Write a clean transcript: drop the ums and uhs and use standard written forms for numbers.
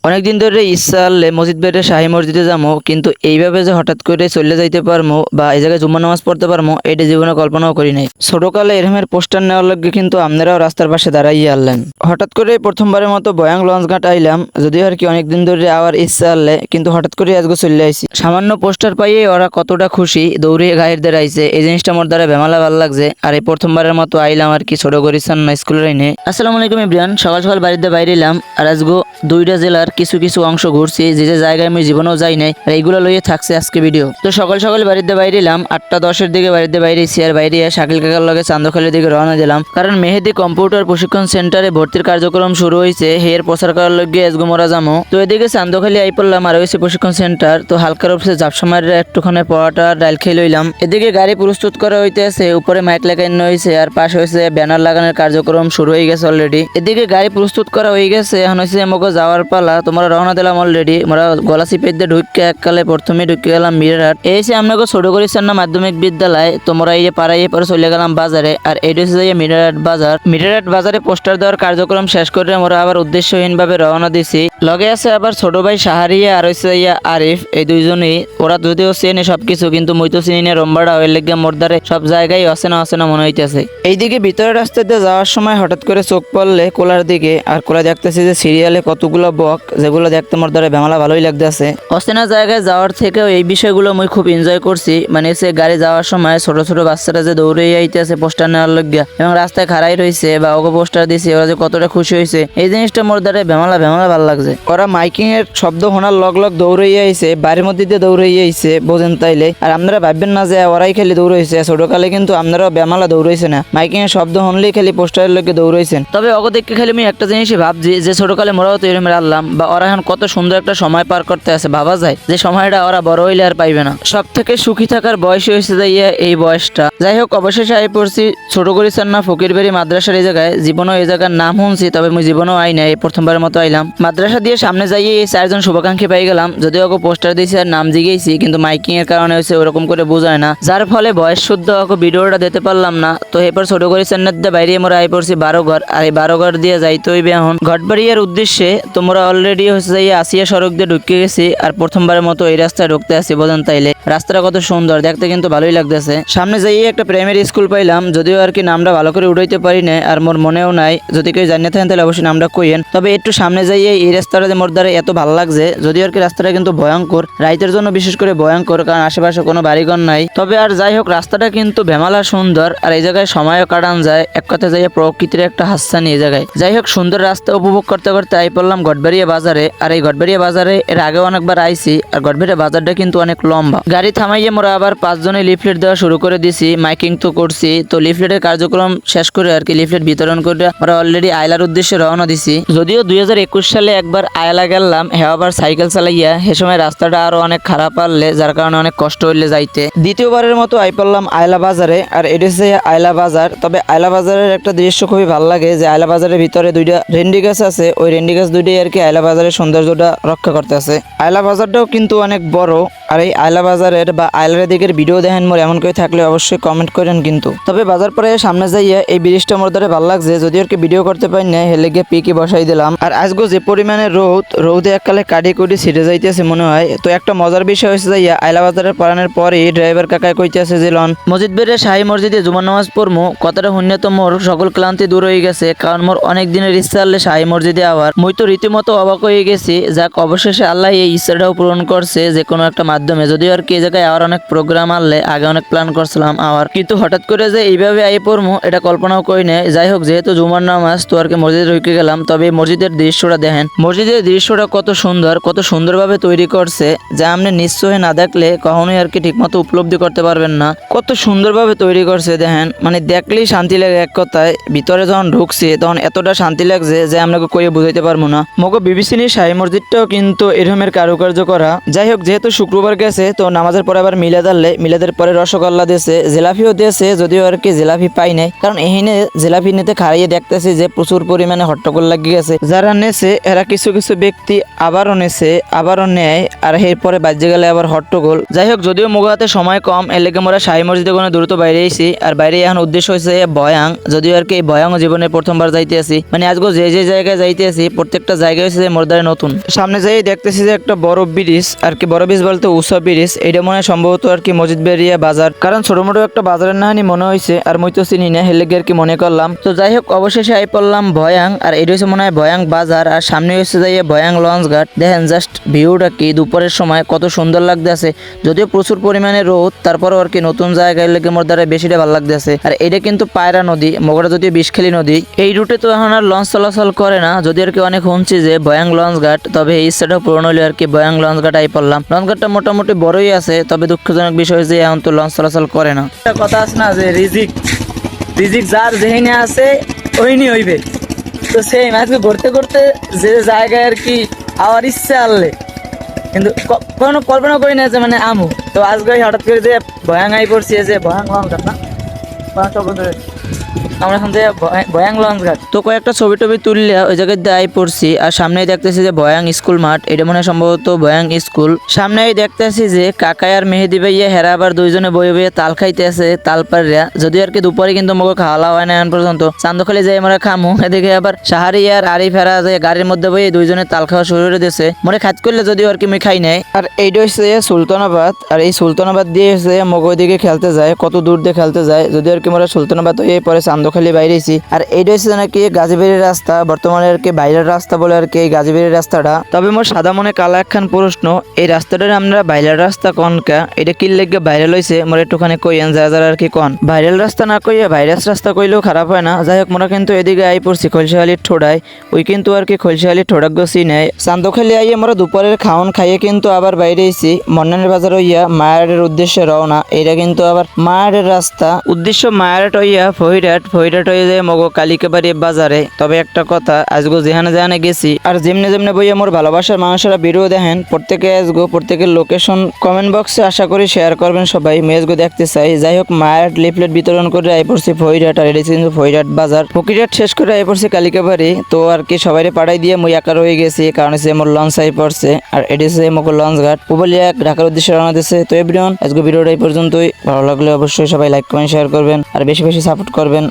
অনেকদিন ধরে ইচ্ছা আনলে মসজিদ বাইরে শাহী মসজিদে যাবো, কিন্তু এইভাবে যে হঠাৎ করে চলে যাইতে পারবো বা এই জায়গায় জুম্মা নামাজ পড়তে পারবো এটা জীবনে কল্পনাও করি নাই। ছোটকালে এরমের পোস্টার নেওয়ার লগে কিন্তু আপনারাও রাস্তার পাশে দাঁড়াইয়া আনলেন। হঠাৎ করে প্রথমবারের মতো বয়াং লঞ্চঘাট আইলাম, যদিও আর কি অনেকদিন ধরে আবার ইচ্ছা আনলে, কিন্তু হঠাৎ করে আজকে চলে আইছি। সামান্য পোস্টার পাইয়ে ওরা কতটা খুশি, দৌড়ে গায়ের দ্বারা আইছে, এই জিনিসটা মোর দ্বারা বেমালা ভালো লাগছে। আর এই প্রথমবারের মতো আইলাম আর কি ছোট করিসান না স্কুলের আইনে। আসসালামু আলাইকুম ইব্রান, সকাল সকাল বাড়িতে বাইরে এলাম। আর আজকে দুইটা জেলার কিছু কিছু অংশ ঘুরছি, যে যে জায়গায় আমি জীবনেও যাই নাই, আর এইগুলো লইয়ে থাকছে আজকে ভিডিও। তো সকাল সকাল বাড়িতে বাইরে এলাম, 8টা 10-এর দিকে বাড়িতে বাইরেছি। আর বাইরে শাকিল কাকার লগে চান্দখালির দিকে রওনা দিলাম, কারণ মেহেদি কম্পিউটার প্রশিক্ষণ সেন্টারে ভর্তির কার্যক্রম শুরু হয়েছে। হের প্রচার করার লগে আজকে মোরা যাবো। তো এদিকে চান্দখালি আই পড়লাম, আর হয়েছে প্রশিক্ষণ সেন্টার। তো হালকার উপরে জাপসমার একটুখানে পরোটা ডাল খেয়ে লইলাম। এদিকে গাড়ি প্রস্তুত করা হইতেছে, উপরে মাইক লাগানো হয়েছে, আর পাশে হয়েছে ব্যানার লাগানোর কার্যক্রম শুরু হয়ে গেছে অলরেডি। এদিকে গাড়ি প্রস্তুত করা হয়ে গেছে, এখন হয়েছে আমাকে যাওয়ার পালা। তোমরা রওনা দিলাম অলরেডি। আমরা গলাচি পেট দিয়ে ঢুকে এককালে প্রথমে ঢুকে গেলাম মিরারহাট। এই সে আপনাকে ছোট করেছেন না মাধ্যমিক বিদ্যালয়। তোমরা এই যে পাড়াই পরে চলে গেলাম বাজারে, আর এইটা হচ্ছে যে মিরারহাট বাজার। মিরারহাট বাজারে পোস্টার দেওয়ার কার্যক্রম শেষ করে আমরা আবার উদ্দেশ্যহীন ভাবে রওনা দিছি। লগে আছে আবার ছোট ভাই শাহরিয়া আর হচ্ছে আরিফ, এই দুইজনই। ওরা যদিও চেনে সবকিছু, কিন্তু মই তো চিনি না রম্বাড়া হয়ে লেগে মোরদারে সব জায়গায় অচেনা অচেনা মনে হইতেছে। এইদিকে ভিতরের রাস্তা দিয়ে যাওয়ার সময় হঠাৎ করে চোখ পড়লে কোলার দিকে, আর কোলা দেখতেছি যে সিরিয়ালে কতগুলো বক, যেগুলো দেখতে মোর দ্বারা বেমালা ভালোই লাগতেছে। অচেনা জায়গায় যাওয়ার থেকেও এই বিষয়গুলো মই খুব এনজয় করছি। মানে সে গাড়ি যাওয়ার সময় ছোট ছোট বাচ্চারা যে দৌড়ে আইতেছে পোস্টার নেওয়ার লজ্ঞা, এবং রাস্তায় খাড়াই রয়েছে বা ওকে পোস্টার দিছে, ওরা যে কতটা খুশি হয়েছে, এই জিনিসটা মোর দ্বারা বেমালা ভালো লাগছে। ওরা মাইকিং এর শব্দ শোনার লগ দৌড়ে আইছে, বাড়ির মধ্যে দিয়ে দৌড়ে আইছে, বোঝেন তাইলে। আর আপনারা ভাববেন না যে ওরাই খালি দৌড়াইছে, ছোটকালে কিন্তু আপনারাও বেমালা দৌড়াইছে না, মাইকিং এর শব্দ শুনলেই খালি পোস্টারের লগে দৌড়াইছেন। তবে ওকে দেখে খালি আমি একটা জিনিসই ভাবছি, যে ছোটকালে মোরাও তো এরকম আনলাম, বা ওরা এখন কত সুন্দর একটা সময় পার করতে আছে। ভাবা যায় যে সময়টা ওরা বড় হইলে আর পাইবে না। সব থেকে সুখী থাকার বয়স হয়েছে যাইয়া এই বয়সটা। যাই হোক, অবশেষে আই পড়ছি ছোট করিসান না ফকিরবাড়ি মাদ্রাসার এই জায়গায়। জীবনও এই জায়গার নাম শুনছি, তবে আমি জীবনও আই নাই, এই প্রথমবারের মতো আইলাম। মাদ্রাসা দিয়ে সামনে যাইয়ে এই 4জন শুভাকাঙ্ক্ষী পাই গেলাম। যদিও ওকে পোস্টার দিয়েছি আর নাম জিগেছি, কিন্তু মাইকিং এর কারণে হয়েছে ওরকম করে বোঝায় না, যার ফলে বয়স শুদ্ধ ওকে ভিডিওটা দিতে পারলাম না। তো এরপর ছোট করিসান দিয়ে বাইরে আমরা আই পড়ছি 12 ঘর, আর এই 12 ঘর দিয়ে যাইতে হইবে এখন ঘটবাড়িয়ার উদ্দেশ্যে। তোমরা অলরেডি হচ্ছে যাই আসিয়া সড়ক দিয়ে ঢুকে গেছি, আর প্রথমবারের মতো এই রাস্তায় ঢুকতে আসি। বোঝেন তাইলে রাস্তাটা কত সুন্দর, দেখতে কিন্তু ভালোই লাগতেছে। সামনে যাই একটা প্রাইমারি স্কুল পাইলাম, যদিও আর কি নামটা ভালো করে উঠাইতে পারি না, আর মোর মনেও নাই। যদি কেউ জানিয়ে থাকেন তাহলে অবশ্যই নামটা কইেন। তবে একটু সামনে যাই এই রাস্তাটা মোর দ্বারা এত ভালো লাগছে, যদিও আর কি রাস্তাটা কিন্তু ভয়ঙ্কর, রাইতের জন্য বিশেষ করে ভয়ঙ্কর, কারণ আশেপাশে কোনো বাড়িঘর নাই। তবে আর যাই হোক, রাস্তাটা কিন্তু বেমালা সুন্দর, আর এই জায়গায় সময়ও কাটান যায়। এক কথা যাই প্রকৃতির একটা হাসছানি এই জায়গায়। যাই হোক, সুন্দর রাস্তা উপভোগ করতে করতে আই পড়লাম ঘটবাড়িয়া বাজারে। আর এই ঘটবাড়িয়া বাজারে এর আগে অনেকবার আইছি, আর ঘটবাড়িয়া বাজারটা কিন্তু অনেক লম্বা। গাড়ি থামাইয়ে মোরা আবার 5 জনে লিফলেট দেওয়া শুরু করে দিছি, মাইকিং তো করছি। তো লিফলেটের কার্যক্রম শেষ করে আর কি লিফলেট বিতরণ করে আমরা অলরেডি আয়লার উদ্দেশ্যে রওনা দিছি। যদিও 2021 সালে একবার আয়লা গেলাম, হ্যাঁ আবার সাইকেল চালাইয়া, সে সময় রাস্তাটা আরো অনেক খারাপ পারলে, যার কারণে অনেক কষ্ট হইলে যাইতে। দ্বিতীয়বারের মতো আই পড়লাম আয়লা বাজারে, আর এটা হচ্ছে আয়লা বাজার। তবে আয়লা বাজারের একটা দৃশ্য খুবই ভালো লাগে, যে আয়লা বাজারের ভিতরে 2টা রেন্ডি গাছ আছে, ওই রেন্ডি গাছ 2টাই আর কি আয়লা বাজারের সৌন্দর্যটা রক্ষা করতে আছে। আয়লা বাজারটাও কিন্তু অনেক বড়, আর এই আয়লা বাজারের বা আয়লার দিকের ভিডিও দেখেন মোর এমন করে থাকলে অবশ্যই কমেন্ট করেন কিন্তু। তবে বাজার পরে সামনে যাইয়া এই ব্রিজটা মোর দ্বারা ভালো লাগছে, যদি আর কি ভিডিও করতে পারি না, হেলে গিয়ে পিকি বসাই দিলাম। আর আজকে যে পরিমাণে রোদে এককালে কাটি কুটি ছিটে যাইতেছে মনে হয়। তো একটা মজার বিষয় হয়েছে যাইয়া আয়লা বাজারের পারানোর পরে ড্রাইভার কাকায় কইতেছে যে লন মসজিদ বেড়ে শাহী মসজিদে জুমার নামাজ পড়মু। কথাটা শুনে তো মোর সকল ক্লান্তি দূর হয়ে গেছে, কারণ মোর অনেক দিনের ইচ্ছা আনলে শাহী মসজিদে আবার। মই তো রীতিমতো অবাক হয়ে গেছি। যাক, অবশেষে আল্লাহ এই ইচ্ছাটাও পূরণ করছে, যে কোনো একটা মাধ্যমে। যদিও আর কি এই জায়গায় আবার অনেক প্রোগ্রাম আনলে, আগে অনেক প্ল্যান করছিলাম আবার, কিন্তু হঠাৎ করে যে এইভাবে আই পড়মু এটা কল্পনাও করি না। যাই হোক, যেহেতু জুমার নামাজ, তো আর কি মসজিদে ঢুকে গেলাম। তবে মসজিদের দৃশ্যটা দেখেন, মসজিদের দৃশ্যটা কত সুন্দর, কত সুন্দরভাবে তৈরি করছে, যা আপনি নিশ্চয়ই না দেখলে কখনোই আর কি ঠিকমতো উপলব্ধি করতে পারবেন না। কত সুন্দরভাবে তৈরি করছে দেখেন, মানে দেখলেই শান্তি লাগে। এক কথায় ভিতরে যখন ঢুকছি তখন এতটা শান্তি লাগছে যে আপনাকে কইয়ে বুঝাইতে পারবো না। মগো বিবিসিনি শাহী মসজিদটাও কিন্তু এরকমের কারুকার্য করা। যাই হোক, যেহেতু শুক্রবার গেছে, তো নামাজের পরে আবার মিলাদ আনলে, মিলাদের পরে রসগোল্লা দিয়েছে, জিলাপিও দিয়েছে। যদিও আর কি জিলাপি পাই নাই, কারণ এখানে জিলাপি নিতে খাড়িয়ে দেখতেছি যে প্রচুর পরিমাণে হট্টগোল লাগিয়ে গেছে। যারা নেছে এরা কিছু কিছু ব্যক্তি আবারও নেছে, আবারও নেয়, আর এরপরে বাজে গেলে আবার হট্টগোল। যাই হোক, যদিও মোগাতে সময় কম, এর লেগে আমরা শাহী মসজিদে কোনো দ্রুত বাইরে আইছি। আর বাইরে এখন উদ্দেশ্য হয়েছে বয়াং। যদিও আর কি এই বয়াং জীবনে প্রথমবার যাইতে আসি, মানে আজকে যে যে জায়গায় যাইতে আসি প্রত্যেকটা জায়গায় হচ্ছে মোরদারে নতুন। সামনে যাই দেখতেছি যে একটা বড় ব্রিজ, আর কি বড় ব্রিজ বলতে উষা ব্রিজ, এটা মনে হয় সম্ভবত আর কি মসজিদবেড়িয়া বাজার, কারণ ছোট মোটো একটা বাজারের নাহানি মনে হয়েছে, আর মুই তো চিনি না হেলেগে আর কি মনে করলাম। তো যাই হোক অবশেষে আই পড়লাম ভয়াং, আর এটা হচ্ছে মনে হয় ভয়াং বাজার, আর সামনে হচ্ছে যাই ভয়াং লঞ্চ ঘাট। দেখেন জাস্ট ভিউটা কি দুপুরের সময় কত সুন্দর লাগতেছে, যদিও প্রচুর পরিমাণে রোদ, তারপরও আর কি নতুন জায়গায় লেগে মোর দ্বারা বেশিটা ভালো লাগতেছে। আর এটা কিন্তু পায়রা নদী, মগরা যদিও বিষখালী নদী। এই রুটে তো এখন আর লঞ্চ চলাচল করে না, যদি আর কি অনেক শুনছি যে ভয়াং লঞ্চ ঘাট, তবে এই ইচ্ছাটা পূরণ হলে আর কি ভয়াং লঞ্চ ঘাট আই পড়লাম। লঞ্চ ঘাটটা মোটামুটি বড়ই আছে, তবে দুঃখজনক বিষয় যে এখন তো লঞ্চ চলাচল করে না। একটা কথা আছে না যে রিজিক রিজিক যার যেখানে আছে ওইনি হইবে, তো সেই আজকে ঘুরতে ঘুরতে যে জায়গায় আর কি আমার ইচ্ছা আনলে, কিন্তু কোনো কল্পনা করি না যে মানে আমু, তো আজকে হঠাৎ করে যে ভয়াং আই পড়ছি, যে ভয়াং লঞ্চ ঘাট না, আমরা এখন যে ভয়াং লঞ্চ ঘাট, তো কয়েকটা ছবি টবি তুললে ওই জায়গায় আই পড়ছি। আর সামনেই দেখতেছি যে ভয়াং স্কুল মাঠ, এটা মনে হয় সম্ভবত ভয়াং স্কুল। সামনেই দেখতেছি যে কাকাই আর মেহেদি ভাইয়া হেরা আবার দুইজনে বয়ে বয়ে তাল খাইতে আছে, তাল পাড়িয়া, যদিও আর কি দুপুরে কিন্তু মগো খাওয়া হয় না এখন পর্যন্ত। চান্দখালি যাই আমরা খামু, এদিকে আবার সাহারি আর আরিফ হেরা যে গাড়ির মধ্যে বয়ে দুইজনে তাল খাওয়া শুরু করে দিয়েছে, মনে খাত করলে যদিও আর কি আমি খাই নাই। আর এইটা হচ্ছে সুলতানাবাদ, আর এই সুলতানাবাদ দিয়ে হচ্ছে মগো দিকে খেলতে যায়, কত দূর দিয়ে খেলতে যায়, যদি আর কি মোরা সুলতানাবাদ হয়ে পরে চান্দখালি বাইরেছি। আর এইটা হচ্ছে নাকি গাজীবাড়ির রাস্তা, বর্তমানে আর কি বাইরের রাস্তা বলে আর কি এই গাজীবাড়ির রাস্তাটা। তবে মোর সাদা মনে কালা একখান প্রশ্ন, এই রাস্তাটার আমরা বাইরের রাস্তা কনকা, এটা কি লেগে ভাইরাল হয়েছে মোর একটুখানি কইয়েন, যারা যারা আর কি কন ভাইরাল রাস্তা না কইয়া ভাইরাস রাস্তা কইলেও খারাপ হয় না। যাই হোক মোরা কিন্তু এদিকে আই পড়ছি খলসাহালির ঠোড়ায়, ওই কিন্তু আর কি খলসাহালির ঠোড়া গছি নেয়। চান্দখালি আইয়ে আমরা দুপুরের খাওয়ান খাইয়ে কিন্তু আবার বাইরে এসি মন্নানের বাজার হইয়া মায়ারের উদ্দেশ্যে রওনা। এটা কিন্তু আবার মায়ারের রাস্তা, উদ্দেশ্য মায়ারেট হইয়া ফহিরাট হয়ে যায় মগো কালিকাবাড়ি বাজারে। তবে একটা কথা, আজগো যেখানে যেখানে গেছি আর যেমনে যেমনে বইয়া মোর ভালোবাসার মানুষেরা ভিডিও দেখেন, প্রত্যেকে আজগো প্রত্যেকের লোকেশন কমেন্ট বক্সে আশা করি শেয়ার করবেন সবাই, মেজগো দেখতে চাই। যাই হোক মায়ার লিফলেট বিতরণ করে আই পড়ছি ফহিরাট, আর এটা কিন্তু ফহিরাট বাজার। ফকিরাট শেষ করে আই পড়ছি কালিকাবাড়ি, তো আর কি সবাইরে পাঠাই দিয়ে মুই একা রয়ে গেছি, কারণ হচ্ছে মোর লঞ্চ আই পড়ছে, আর এটা হচ্ছে মগো লঞ্চ ঘাট পুবলিয়া ঢাকার উদ্দেশ্যে রওনা দিচ্ছে। তো এভরিওয়ান আজকে ভিডিওটা এই পর্যন্তই, ভালো লাগলে অবশ্যই সবাই লাইক কমেন্ট শেয়ার করবেন, আর বেশি বেশি সাপোর্ট করবেন।